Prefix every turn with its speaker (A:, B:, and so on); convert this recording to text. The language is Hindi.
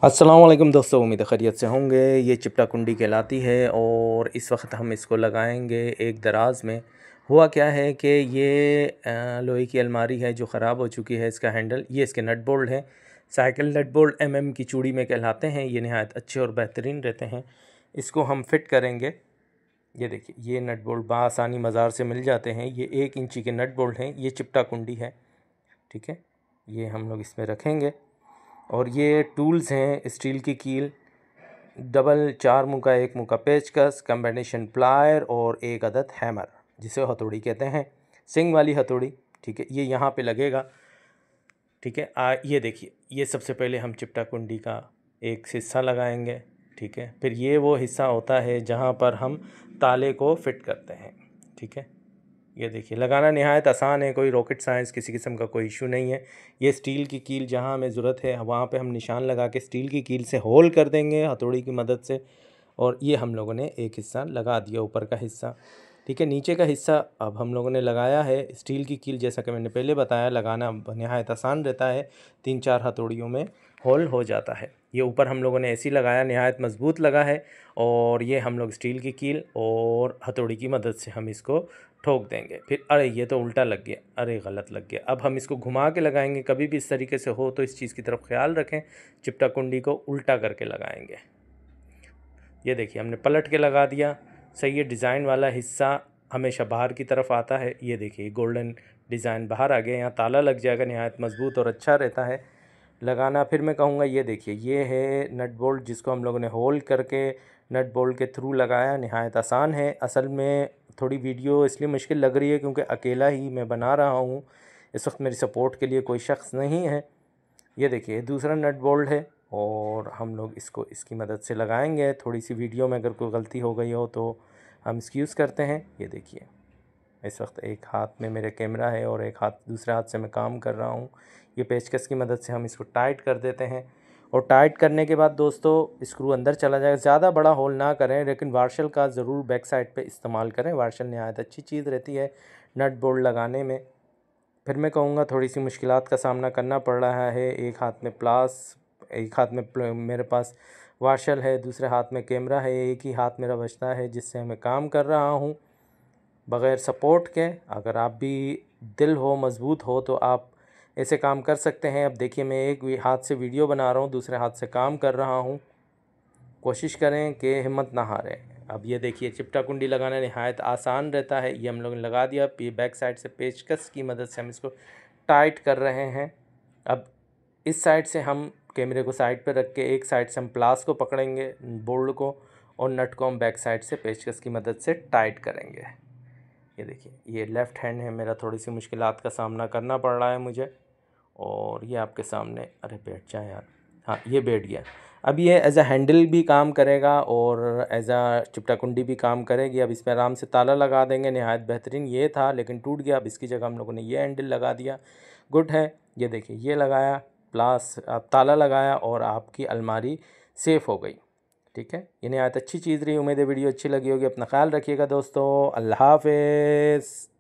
A: अस्सलाम वालेकुम दोस्तों, उम्मीद है खैरियत से होंगे। ये चिपटा कुंडी कहलाती है और इस वक्त हम इसको लगाएंगे एक दराज में। हुआ क्या है कि ये लोहे की अलमारी है जो ख़राब हो चुकी है। इसका हैंडल, ये इसके नट बोल्ट हैं, साइकिल नट बोल्ट MM की चूड़ी में कहलाते हैं। ये नहायत अच्छे और बेहतरीन रहते हैं। इसको हम फिट करेंगे। ये देखिए, ये नट बोल्ट बआसानी बाज़ार से मिल जाते हैं। ये 1 इंची के नट बोल्ट हैं। ये चिपटा कुंडी है, ठीक है। ये हम लोग इसमें रखेंगे और ये टूल्स हैं, स्टील की कील, डबल 4 मुँह का 1 मुँह का पेचकस, कॉम्बिनेशन प्लायर और 1 अदद हैमर, जिसे हथौड़ी कहते हैं, सिंग वाली हथौड़ी, ठीक है। ये यहाँ पे लगेगा, ठीक है। ये देखिए, ये सबसे पहले हम चिपटा कुंडी का एक हिस्सा लगाएंगे, ठीक है। फिर ये वो हिस्सा होता है जहाँ पर हम ताले को फिट करते हैं, ठीक है। ये देखिए, लगाना नहायत आसान है, कोई रॉकेट साइंस किसी किस्म का कोई इशू नहीं है। ये स्टील की कील जहाँ हमें ज़रूरत है वहाँ पे हम निशान लगा के स्टील की कील से होल कर देंगे हथौड़ी की मदद से। और ये हम लोगों ने एक हिस्सा लगा दिया, ऊपर का हिस्सा, ठीक है। नीचे का हिस्सा अब हम लोगों ने लगाया है। स्टील की कील जैसा कि मैंने पहले बताया, लगाना नहायत आसान रहता है, 3-4 हथौड़ियों में होल हो जाता है। ये ऊपर हम लोगों ने ऐसी लगाया, नहायत मजबूत लगा है। और ये हम लोग स्टील की कील और हथौड़ी की मदद से हम इसको ठोक देंगे। फिर अरे ये तो उल्टा लग गया, अरे गलत लग गया। अब हम इसको घुमा के लगाएंगे। कभी भी इस तरीके से हो तो इस चीज़ की तरफ ख्याल रखें, चिपटा कुंडी को उल्टा करके लगाएंगे। ये देखिए, हमने पलट के लगा दिया। सही है। डिज़ाइन वाला हिस्सा हमेशा बाहर की तरफ आता है। ये देखिए, गोल्डन डिज़ाइन बाहर आ गया। यहाँ ताला लग जाएगा, नहायत मजबूत और अच्छा रहता है लगाना। फिर मैं कहूँगा, ये देखिए, ये है नट बोल्ट जिसको हम लोगों ने होल करके नट बोल्ट के थ्रू लगाया। नहायत आसान है। असल में थोड़ी वीडियो इसलिए मुश्किल लग रही है क्योंकि अकेला ही मैं बना रहा हूँ। इस वक्त मेरी सपोर्ट के लिए कोई शख्स नहीं है। ये देखिए, दूसरा नट बोल्ट है और हम लोग इसको इसकी मदद से लगाएंगे। थोड़ी सी वीडियो में अगर कोई गलती हो गई हो तो हम एक्सक्यूज़ करते हैं। ये देखिए, इस वक्त एक हाथ में मेरे कैमरा है और एक हाथ, दूसरे हाथ से मैं काम कर रहा हूँ। ये पेचकस की मदद से हम इसको टाइट कर देते हैं। और टाइट करने के बाद दोस्तों स्क्रू अंदर चला जाएगा। ज़्यादा बड़ा होल ना करें, लेकिन वार्शल का ज़रूर बैक साइड पे इस्तेमाल करें। वार्शल नहायत अच्छी चीज़ रहती है नट बोल्ट लगाने में। फिर मैं कहूँगा, थोड़ी सी मुश्किलात का सामना करना पड़ रहा है। एक हाथ में एक हाथ में मेरे पास वार्शल है, दूसरे हाथ में कैमरा है, एक ही हाथ मेरा बचता है जिससे मैं काम कर रहा हूँ बग़ैर सपोर्ट के। अगर आप भी दिल हो, मज़बूत हो, तो आप ऐसे काम कर सकते हैं। अब देखिए, मैं एक हाथ से वीडियो बना रहा हूँ, दूसरे हाथ से काम कर रहा हूँ। कोशिश करें कि हिम्मत ना हारें। अब ये देखिए, चिपटा कुंडी लगाना नहायत आसान रहता है। ये हम लोगों ने लगा दिया। बैक साइड से पेचकस की मदद से हम इसको टाइट कर रहे हैं। अब इस साइड से हम कैमरे को साइड पर रख के एक साइड से हम प्लास को पकड़ेंगे, बोल्ट को, और नट को हम बैक साइड से पेचकस की मदद से टाइट करेंगे। ये देखिए, ये लेफ़्ट हैंड है मेरा, थोड़ी सी मुश्किलात का सामना करना पड़ रहा है मुझे। और ये आपके सामने, अरे बैठ जाए यार, हाँ ये बैठ गया। अब ये एज अ हैंडल भी काम करेगा और एज अ चिपटा कुंडी भी काम करेगी। अब इस पर आराम से ताला लगा देंगे। नहायत बेहतरीन ये था, लेकिन टूट गया। अब इसकी जगह हम लोगों ने ये हैंडल लगा दिया। गुड है। ये देखिए, ये लगाया, प्लस ताला लगाया और आपकी अलमारी सेफ़ हो गई, ठीक है। ये नहायत अच्छी चीज़ रही। उम्मीद है वीडियो अच्छी लगी होगी। अपना ख्याल रखिएगा दोस्तों। अल्लाह हाफ़िज़।